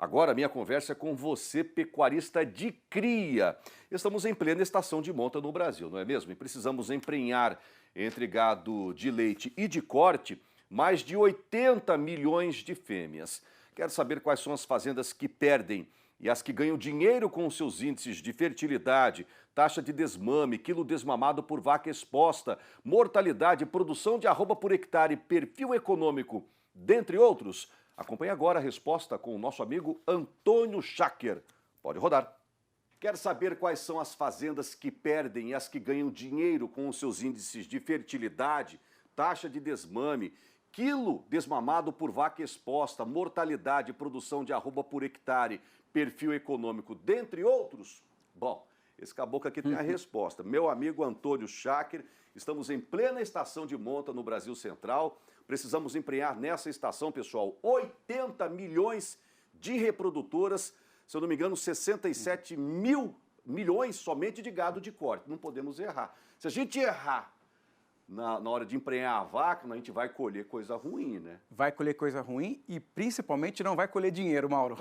Agora, minha conversa é com você, pecuarista de cria. Estamos em plena estação de monta no Brasil, não é mesmo? E precisamos emprenhar entre gado de leite e de corte mais de 80 milhões de fêmeas. Quero saber quais são as fazendas que perdem e as que ganham dinheiro com os seus índices de fertilidade, taxa de desmame, quilo desmamado por vaca exposta, mortalidade, produção de arroba por hectare, perfil econômico, dentre outros. Acompanhe agora a resposta com o nosso amigo Antônio Schacker. Pode rodar. Quer saber quais são as fazendas que perdem e as que ganham dinheiro com os seus índices de fertilidade, taxa de desmame, quilo desmamado por vaca exposta, mortalidade, produção de arroba por hectare, perfil econômico, dentre outros? Bom, esse caboclo aqui tem a resposta. Meu amigo Antônio Schacker, estamos em plena estação de monta no Brasil Central. Precisamos emprenhar nessa estação, pessoal, 80 milhões de reprodutoras, se eu não me engano, 67 milhões somente de gado de corte. Não podemos errar. Se a gente errar na hora de emprenhar a vaca, a gente vai colher coisa ruim, né? Vai colher coisa ruim e principalmente não vai colher dinheiro, Mauro.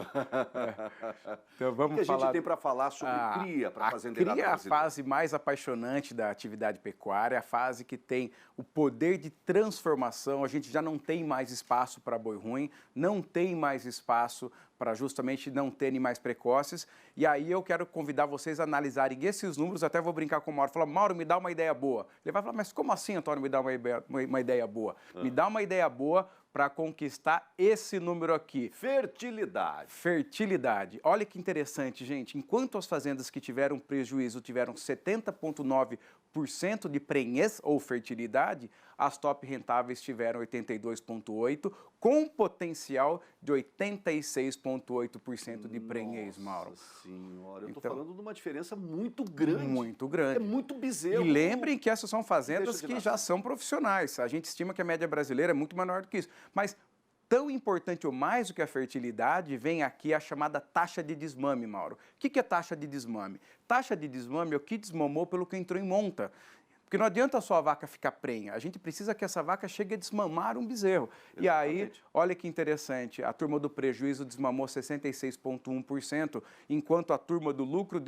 Então vamos O que a gente tem para falar sobre cria para fazendeirada brasileira? A cria é a brasileira? fase mais apaixonante da atividade pecuária, a fase que tem o poder de transformação. A gente já não tem mais espaço para boi ruim, não tem mais espaço para justamente não ter animais precoces. E aí eu quero convidar vocês a analisarem esses números, até vou brincar com o Mauro, falar, Mauro, me dá uma ideia boa. Ele vai falar, mas como assim, Antônio, me dá uma ideia boa? Me dá uma ideia boa para conquistar esse número aqui. Fertilidade. Fertilidade. Olha que interessante, gente. Enquanto as fazendas que tiveram prejuízo tiveram 70,9% de prenhez ou fertilidade, as top rentáveis tiveram 82,8%, com potencial de 86,8% de prenhez, Mauro. Nossa senhora, eu estou Então, falando de uma diferença muito grande. Muito grande. É muito bezerro. E lembrem que essas são fazendas Deixa de que nascer. já são profissionais. A gente estima que a média brasileira é muito menor do que isso. Mas tão importante ou mais do que a fertilidade, vem aqui a chamada taxa de desmame, Mauro. O que é taxa de desmame? Taxa de desmame é o que desmamou pelo que entrou em monta. Porque não adianta a sua vaca ficar prenha, a gente precisa que essa vaca chegue a desmamar um bezerro. Exatamente. E aí, olha que interessante, a turma do prejuízo desmamou 66,1%, enquanto a turma do lucro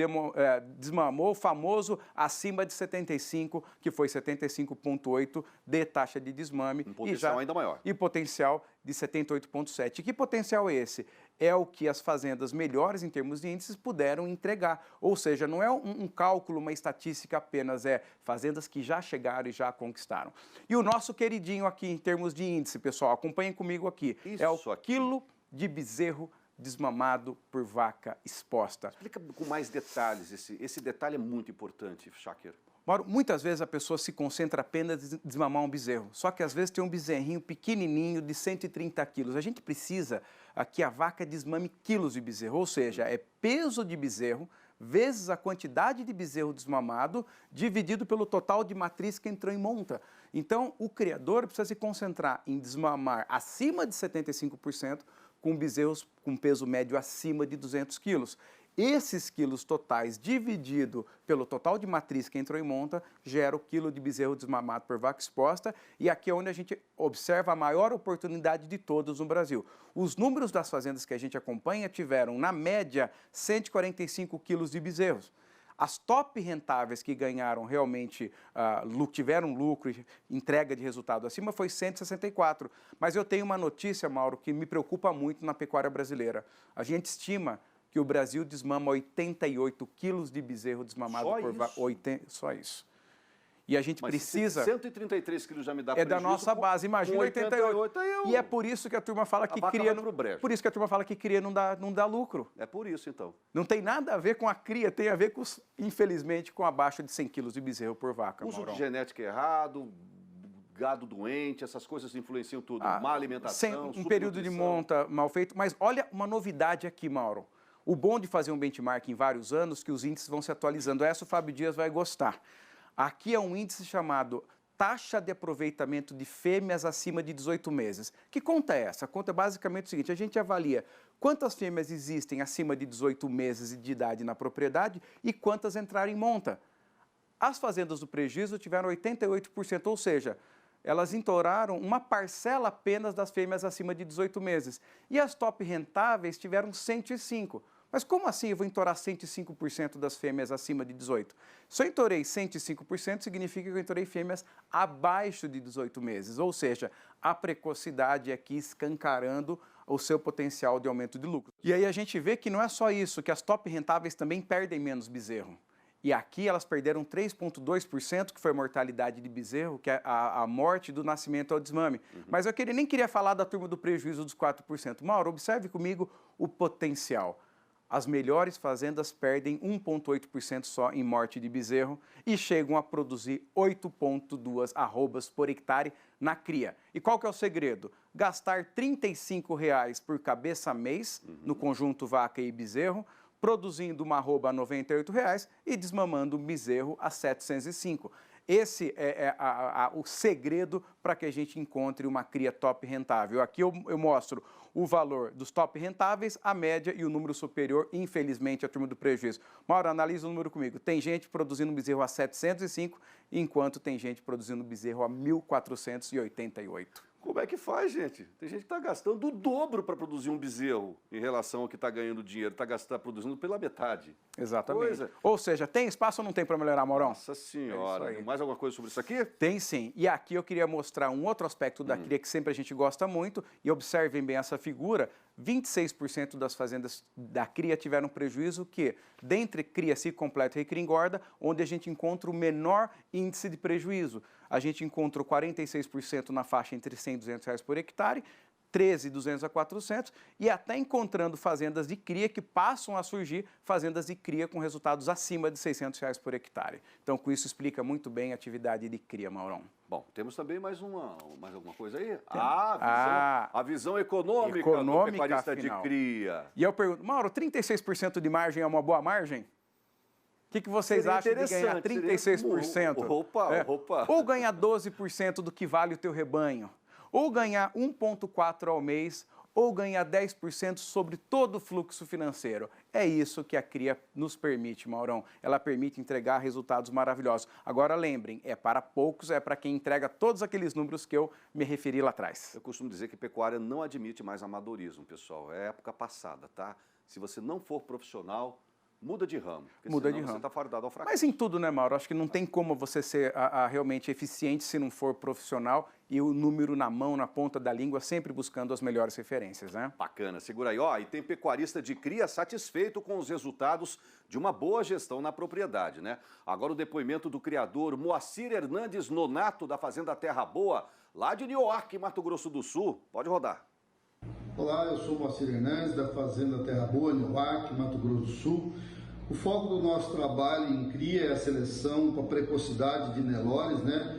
desmamou o famoso acima de 75%, que foi 75,8% de taxa de desmame. Um potencial ainda maior. E potencial de 78,7%. E que potencial é esse? É o que as fazendas melhores em termos de índices puderam entregar. Ou seja, não é um cálculo, uma estatística apenas, é fazendas que já chegaram e já conquistaram. E o nosso queridinho aqui em termos de índice, pessoal, acompanhem comigo aqui, Isso é o aqui. quilo de bezerro desmamado por vaca exposta. Explica com mais detalhes, esse detalhe é muito importante, Schacker. Mauro, muitas vezes a pessoa se concentra apenas em desmamar um bezerro, só que às vezes tem um bezerrinho pequenininho de 130 quilos. A gente precisa que a vaca desmame quilos de bezerro, ou seja, é peso de bezerro vezes a quantidade de bezerro desmamado dividido pelo total de matriz que entrou em monta. Então, o criador precisa se concentrar em desmamar acima de 75% com bezerros com peso médio acima de 200 quilos. Esses quilos totais dividido pelo total de matriz que entrou em monta gera o quilo de bezerro desmamado por vaca exposta, e aqui é onde a gente observa a maior oportunidade de todos no Brasil. Os números das fazendas que a gente acompanha tiveram, na média, 145 quilos de bezerros. As top rentáveis que ganharam realmente, tiveram lucro e entrega de resultado acima foi 164. Mas eu tenho uma notícia, Mauro, que me preocupa muito na pecuária brasileira. A gente estima que o Brasil desmama 88 quilos de bezerro desmamado por vaca. Só isso. E a gente precisa... 133 quilos já me dá É da prejuízo, nossa base, imagina 88. E é por isso que a turma fala que cria... Por isso que a turma fala que cria não dá lucro. É por isso, então. Não tem nada a ver com a cria, tem a ver, com, infelizmente, com abaixo de 100 quilos de bezerro por vaca, Uso Maurão. de genética errado, gado doente, essas coisas influenciam tudo. Má alimentação, Um período de monta mal feito. Mas olha uma novidade aqui, Mauro. O bom de fazer um benchmark em vários anos, que os índices vão se atualizando. Essa o Fábio Dias vai gostar. Aqui é um índice chamado taxa de aproveitamento de fêmeas acima de 18 meses. Que conta é essa? A conta é basicamente o seguinte, a gente avalia quantas fêmeas existem acima de 18 meses de idade na propriedade e quantas entraram em monta. As fazendas do prejuízo tiveram 88%, ou seja, elas entouraram uma parcela apenas das fêmeas acima de 18 meses. E as top rentáveis tiveram 105. Mas como assim eu vou entorar 105% das fêmeas acima de 18? Se eu entorei 105%, significa que eu entorei fêmeas abaixo de 18 meses. Ou seja, a precocidade aqui escancarando o seu potencial de aumento de lucro. E aí a gente vê que não é só isso, que as top rentáveis também perdem menos bezerro. E aqui elas perderam 3,2%, que foi a mortalidade de bezerro, que é a morte do nascimento ao desmame. Mas eu nem queria falar da turma do prejuízo dos 4%. Mauro, observe comigo o potencial. As melhores fazendas perdem 1,8% só em morte de bezerro e chegam a produzir 8,2 arrobas por hectare na cria. E qual que é o segredo? Gastar R$ 35 por cabeça mês no conjunto vaca e bezerro, produzindo uma arroba a R$ 98 e desmamando um bezerro a R$ 705. Esse é o segredo para que a gente encontre uma cria top rentável. Aqui eu mostro o valor dos top rentáveis, a média e o número superior, infelizmente, a turma do prejuízo. Mauro, analisa o número comigo. Tem gente produzindo um bezerro a 705, enquanto tem gente produzindo um bezerro a 1.488. Como é que faz, gente? Tem gente que está gastando o dobro para produzir um bezerro em relação ao que está ganhando dinheiro. Está produzindo pela metade. Exatamente. Coisa. Ou seja, tem espaço ou não tem para melhorar, Maurão? Nossa Senhora. Mais alguma coisa sobre isso aqui? Tem sim. E aqui eu queria mostrar um outro aspecto da cria que sempre a gente gosta muito. E observem bem essa figura. 26% das fazendas da cria tiveram prejuízo que, dentre cria ciclo completo e recria engorda, onde a gente encontra o menor índice de prejuízo. A gente encontrou 46% na faixa entre 100 e 200 reais por hectare, 13, 200 a 400, e até encontrando fazendas de cria que passam a surgir fazendas de cria com resultados acima de 600 reais por hectare. Então, com isso, explica muito bem a atividade de cria, Maurão. Bom, temos também mais alguma coisa aí? A visão econômica do pecuarista de cria. E eu pergunto, Mauro, 36% de margem é uma boa margem? O que vocês acham de ganhar 36%? Opa! Ou ganhar 12% do que vale o teu rebanho? Ou ganhar 1,4% ao mês, ou ganhar 10% sobre todo o fluxo financeiro. É isso que a cria nos permite, Maurão. Ela permite entregar resultados maravilhosos. Agora lembrem, é para poucos, é para quem entrega todos aqueles números que eu me referi lá atrás. Eu costumo dizer que pecuária não admite mais amadorismo, pessoal. É época passada, tá? Se você não for profissional, muda de ramo, porque muda de senão ramo. Você está fardado ao fracasso. Mas em tudo, né, Mauro? Acho que não tem como você ser realmente eficiente se não for profissional e o número na mão, na ponta da língua, sempre buscando as melhores referências, né? Bacana, segura aí. E tem pecuarista de cria satisfeito com os resultados de uma boa gestão na propriedade, né? Agora o depoimento do criador Moacir Hernandes Nonato, da Fazenda Terra Boa, lá de Newark, Mato Grosso do Sul. Pode rodar. Olá, eu sou Moacir Hernandes, da Fazenda Terra Boa, Newark, Mato Grosso do Sul. O foco do nosso trabalho em cria é a seleção com a precocidade de Nelores, né?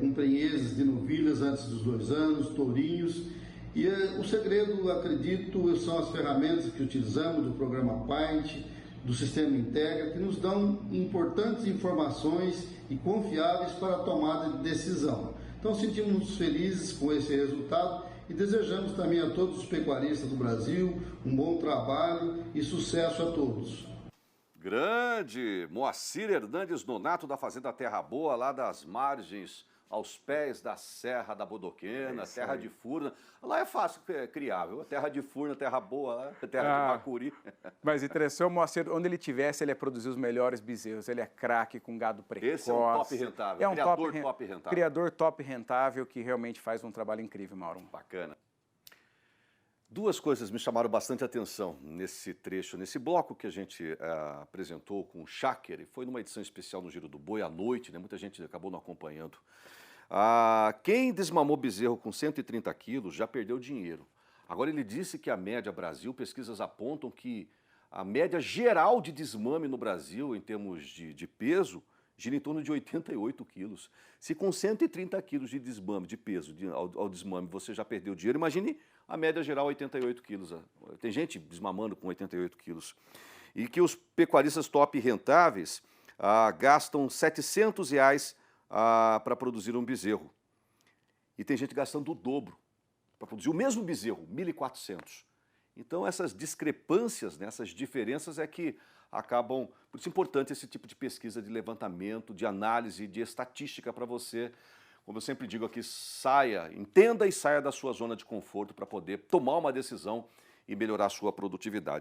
Com prenhezes de novilhas antes dos 2 anos, tourinhos. E o segredo, acredito, são as ferramentas que utilizamos do programa Paint, do sistema Integra, que nos dão importantes informações e confiáveis para a tomada de decisão. Então, sentimos felizes com esse resultado e desejamos também a todos os pecuaristas do Brasil um bom trabalho e sucesso a todos. Grande Moacir Hernandes Nonato, da Fazenda Terra Boa, lá das margens aos pés da Serra da Bodoquena, terra de Furna. Lá é fácil criar, viu? Terra de Furna, terra boa, terra de Bacuri. Mas interessante, o Moacir, onde ele tivesse, ele ia produzir os melhores bezerros. Ele é craque com gado precoce. Esse é um top rentável, criador top rentável. Criador top rentável que realmente faz um trabalho incrível, Mauro. Bacana. Duas coisas me chamaram bastante atenção nesse trecho, nesse bloco que a gente apresentou com o Schacker, e foi numa edição especial no Giro do Boi à noite, né? Muita gente acabou não acompanhando. Quem desmamou bezerro com 130 quilos já perdeu dinheiro. Agora ele disse que a média Brasil, pesquisas apontam que a média geral de desmame no Brasil, em termos de peso, gira em torno de 88 quilos. Se com 130 quilos de desmame, de peso ao desmame, você já perdeu dinheiro, imagine a média geral 88 quilos. Tem gente desmamando com 88 quilos. E que os pecuaristas top rentáveis gastam R$ 700 para produzir um bezerro. E tem gente gastando o dobro para produzir o mesmo bezerro, 1.400. Então essas discrepâncias, né, essas diferenças é que acabam... Por isso é importante esse tipo de pesquisa de levantamento, de análise, de estatística para você como eu sempre digo aqui, saia, entenda e saia da sua zona de conforto para poder tomar uma decisão e melhorar a sua produtividade.